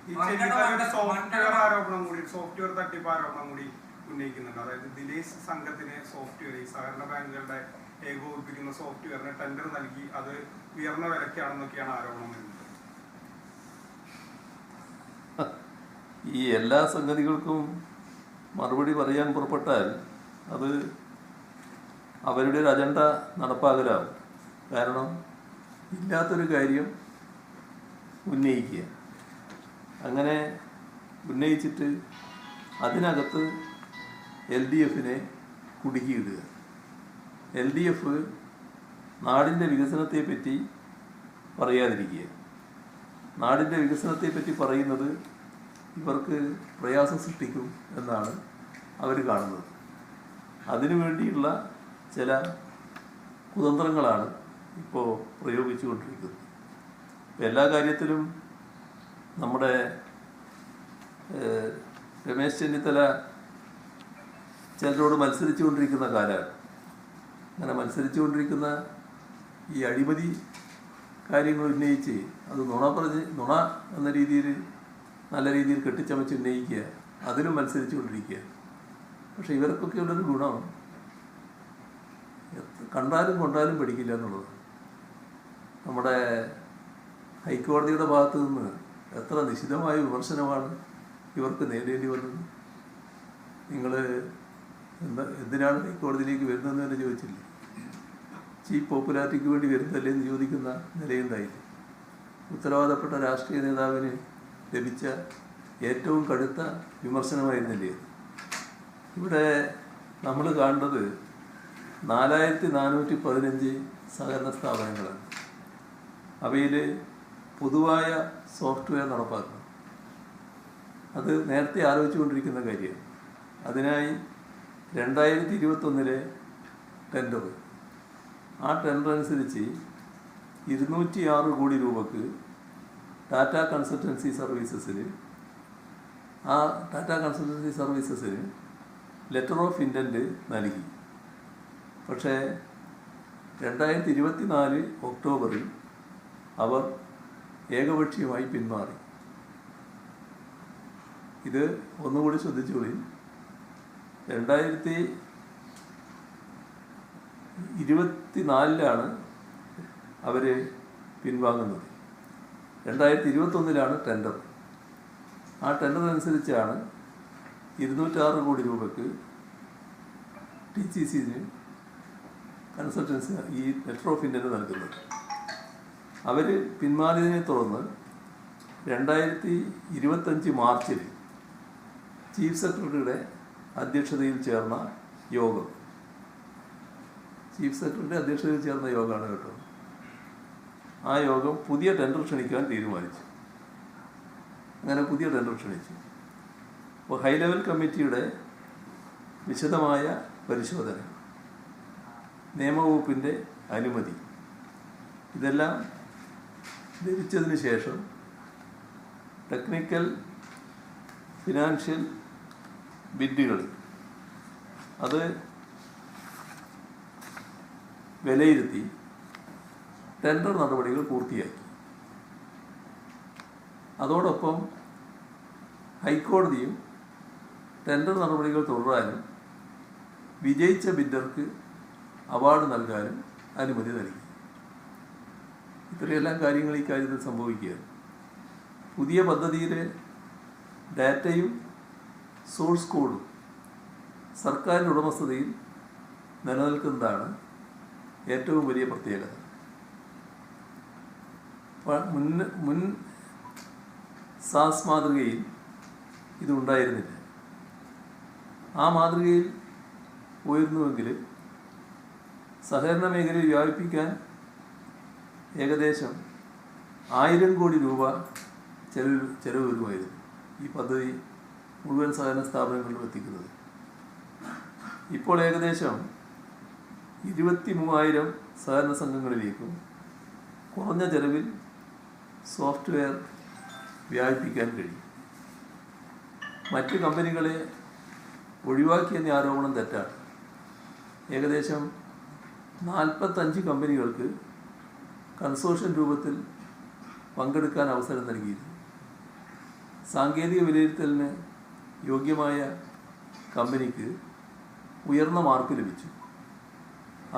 ഈ ചെന്നിത്തല സോഫ്റ്റ്വെയർ തട്ടിപ്പ് ആരോപണം കൂടി ഉന്നയിക്കുന്നുണ്ട്. അതായത് ദിലേശ് സംഘത്തിന് സോഫ്റ്റ്വെയർ, ഈ സഹകരണ ബാങ്കുകളുടെ ഏകോപിപ്പിക്കുന്ന സോഫ്റ്റ്വെയറിന് ടെൻഡർ നൽകി അത് ഉയർന്ന വിലക്കാണെന്നൊക്കെയാണ് ആരോപണം വരുന്നത്. ഈ എല്ലാ സംഗതികൾക്കും മറുപടി പറയാൻ പുറപ്പെട്ടാൽ അത് അവരുടെ ഒരു അജണ്ട നടപ്പാക്കലാവും. കാരണം ഇല്ലാത്തൊരു കാര്യം ഉന്നയിക്കുക, അങ്ങനെ ഉന്നയിച്ചിട്ട് അതിനകത്ത് LDFനെ കുടുക്കിയിടുക. LDF നാടിൻ്റെ വികസനത്തെപ്പറ്റി പറയാതിരിക്കുക. നാടിൻ്റെ വികസനത്തെപ്പറ്റി പറയുന്നത് ഇവർക്ക് പ്രയാസം സൃഷ്ടിക്കും എന്നാണ് അവർ കാണുന്നത്. അതിനു വേണ്ടിയുള്ള ചില കുതന്ത്രങ്ങളാണ് ഇപ്പോൾ പ്രയോഗിച്ചുകൊണ്ടിരിക്കുന്നത്. എല്ലാ കാര്യത്തിലും നമ്മുടെ രമേശ് ചെന്നിത്തല ചിലരോട് മത്സരിച്ചുകൊണ്ടിരിക്കുന്ന കാലമാണ്. അങ്ങനെ മത്സരിച്ചുകൊണ്ടിരിക്കുന്ന ഈ അഴിമതി കാര്യങ്ങൾ ഉന്നയിച്ച് അത് നുണ എന്ന രീതിയിൽ നല്ല രീതിയിൽ കെട്ടിച്ചമച്ച് ഉന്നയിക്കുക, അതിലും മത്സരിച്ചുകൊണ്ടിരിക്കുക. പക്ഷെ ഇവർക്കൊക്കെ ഉള്ളൊരു ഗുണം കണ്ടാലും കൊണ്ടാലും പഠിക്കില്ല എന്നുള്ളത്. നമ്മുടെ ഹൈക്കോടതിയുടെ ഭാഗത്തു നിന്ന് എത്ര നിശിതമായ വിമർശനമാണ് ഇവർക്ക് നേരിടേണ്ടി വന്നത്. നിങ്ങൾ എന്തിനാണ് ഹൈക്കോടതിയിലേക്ക് വരുന്നതെന്ന് തന്നെ ചോദിച്ചില്ലേ? ചീഫ് പോപ്പുലാരിറ്റിക്ക് വേണ്ടി വരുന്നതല്ലേ എന്ന് ചോദിക്കുന്ന നിലയുണ്ടായില്ലേ? ഉത്തരവാദപ്പെട്ട രാഷ്ട്രീയ നേതാവിന് ലഭിച്ച ഏറ്റവും കടുത്ത വിമർശനമായിരുന്നില്ലേ? ഇവിടെ നമ്മൾ കാണുന്നത് 4415 സഹകരണ സ്ഥാപനങ്ങളാണ്. അവയിൽ പൊതുവായ സോഫ്റ്റ്വെയർ നടപ്പാക്കണം. അത് നേരത്തെ ആലോചിച്ചുകൊണ്ടിരിക്കുന്ന കാര്യമാണ്. അതിനായി 2021 ടെൻഡർ, ആ ടെൻഡർ അനുസരിച്ച് 206 കോടി രൂപക്ക് ടാറ്റ കൺസൾട്ടൻസി സർവീസസിന് ലെറ്റർ ഓഫ് ഇൻറ്റൻറ്റ് നൽകി. പക്ഷേ 2024 ഒക്ടോബറിൽ അവർ ഏകപക്ഷീയമായി പിന്മാറി. ഇത് ഒന്നുകൂടി ശ്രദ്ധിച്ചോളി. 2024 അവർ പിൻവാങ്ങുന്നത്. 2021 ടെൻഡർ. ആ ടെൻഡർ അനുസരിച്ചാണ് 206 കോടി രൂപക്ക് TCCന് കൺസൾട്ടൻസി ഈ ലെറ്റർ ഓഫ് ഇൻറ്റൻറ്റ് നൽകുന്നത്. അവർ പിന്മാറിയതിനെ തുടർന്ന് 2025 മാർച്ചിൽ ചീഫ് സെക്രട്ടറിയുടെ അധ്യക്ഷതയിൽ ചേർന്ന യോഗം, യോഗമാണ് കേട്ടോ. ആ യോഗം പുതിയ ടെൻഡർ ക്ഷണിക്കാൻ തീരുമാനിച്ചു. അങ്ങനെ പുതിയ ടെൻഡർ ക്ഷണിച്ചു. അപ്പോൾ ഹൈ ലെവൽ കമ്മിറ്റിയുടെ വിശദമായ പരിശോധന, നിയമവകുപ്പിൻ്റെ അനുമതി, ഇതെല്ലാം ലഭിച്ചതിന് ശേഷം ടെക്നിക്കൽ ഫിനാൻഷ്യൽ ബിഡുകൾ അത് വിലയിരുത്തി ടെൻഡർ നടപടികൾ പൂർത്തിയാക്കി. അതോടൊപ്പം ഹൈക്കോടതിയും ടെൻഡർ നടപടികൾ തുടരാനും വിജയിച്ച ബിഡർക്ക് അവാർഡ് നൽകാനും അനുമതി നൽകി. ഇത്രയെല്ലാം കാര്യങ്ങൾ ഈ കാര്യത്തിൽ സംഭവിക്കുകയാണ്. പുതിയ പദ്ധതിയിലെ ഡാറ്റയും സോഴ്സ് കോഡും സർക്കാരിൻ്റെ ഉടമസ്ഥതയിൽ നിലനിൽക്കുന്നതാണ് ഏറ്റവും വലിയ പ്രത്യേകത. മുൻ സാസ് മാതൃകയിൽ ഇതുണ്ടായിരുന്നില്ല. ആ മാതൃകയിൽ പോയിരുന്നുവെങ്കിൽ സഹകരണ മേഖലയിൽ വ്യാപിപ്പിക്കാൻ ഏകദേശം 1000 കോടി രൂപ ചെലവ് വരുമായിരുന്നു ഈ പദ്ധതി മുഴുവൻ സഹകരണ സ്ഥാപനങ്ങളിലും എത്തിക്കുന്നത്. ഇപ്പോൾ ഏകദേശം 23,000 സഹകരണ സംഘങ്ങളിലേക്കും കുറഞ്ഞ ചെലവിൽ സോഫ്റ്റ്വെയർ വ്യാപിപ്പിക്കാൻ കഴിയും. മറ്റ് കമ്പനികളെ ഒഴിവാക്കിയെന്ന ആരോപണം തെറ്റാണ്. ഏകദേശം 45 കമ്പനികൾക്ക് കൺസോർഷ്യം രൂപത്തിൽ പങ്കെടുക്കാൻ അവസരം നൽകിയിരുന്നു. സാങ്കേതിക വിലയിരുത്തലിന് യോഗ്യമായ കമ്പനിക്ക് ഉയർന്ന മാർക്ക് ലഭിച്ചു.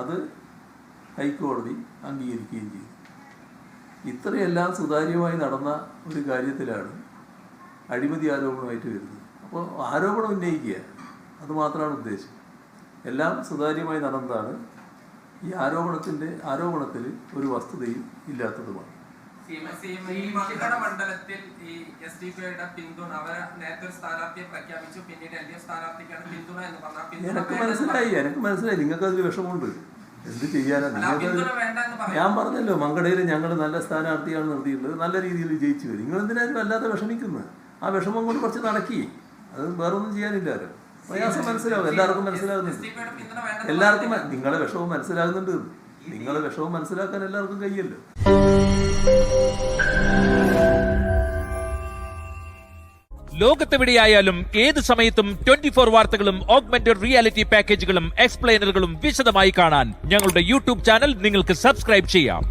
അത് ഹൈക്കോടതി അംഗീകരിക്കുകയും ചെയ്തു. ഇത്രയെല്ലാം സുതാര്യമായി നടന്ന ഒരു കാര്യത്തിലാണ് അഴിമതി ആരോപണമായിട്ട് വരുന്നത്. അപ്പോൾ ആരോപണം ഉന്നയിക്കുക, അത് മാത്രമാണ് ഉദ്ദേശം. എല്ലാം സുതാര്യമായി നടന്നതാണ്. ഈ ആരോപണത്തിൽ ഒരു വസ്തുതയും ഇല്ലാത്തതുമാണ്. മണ്ഡലത്തിൽ ഈ SDPIയുടെ പിന്തുണ, അവർ നേരത്തെ ഒരു സ്ഥാനാർത്ഥിയെ പ്രഖ്യാപിച്ചു, പിന്നീട് LDF സ്ഥാനാർത്ഥിക്കാണ് പിന്തുണ എന്ന് പറഞ്ഞാൽ എനിക്ക് മനസ്സിലായി നിങ്ങൾക്ക് അതിൽ വിഷമമുണ്ട്. എന്ത് ചെയ്യാനാ? ഞാൻ പറഞ്ഞല്ലോ, മങ്കടയിൽ ഞങ്ങൾ നല്ല സ്ഥാനാർത്ഥിയാണ് നിർത്തിയിട്ടുള്ളത്, നല്ല രീതിയിൽ വിജയിച്ചു വരും. നിങ്ങൾ എന്തിനാലും വല്ലാതെ വിഷമിക്കുന്നത്? ആ വിഷമം കൊണ്ട് കുറച്ച് നടക്കി, അത് വേറൊന്നും ചെയ്യാനില്ലല്ലോ. പ്രയാസം മനസ്സിലാവും, എല്ലാവർക്കും മനസ്സിലാകുന്നുണ്ട്. എല്ലാവർക്കും നിങ്ങളെ വിഷമം മനസ്സിലാകുന്നുണ്ട്. നിങ്ങളെ വിഷമം മനസ്സിലാക്കാൻ എല്ലാവർക്കും കഴിയല്ലോ. ലോകത്തെവിടെയായാലും ഏത് സമയത്തും 24 വാർത്തകളും ഓഗ്മെന്റഡ് റിയാലിറ്റി പാക്കേജുകളും എക്സ്പ്ലെയിനറുകളും വിശദമായി കാണാൻ ഞങ്ങളുടെ യൂട്യൂബ് ചാനൽ നിങ്ങൾക്ക് സബ്സ്ക്രൈബ് ചെയ്യാം.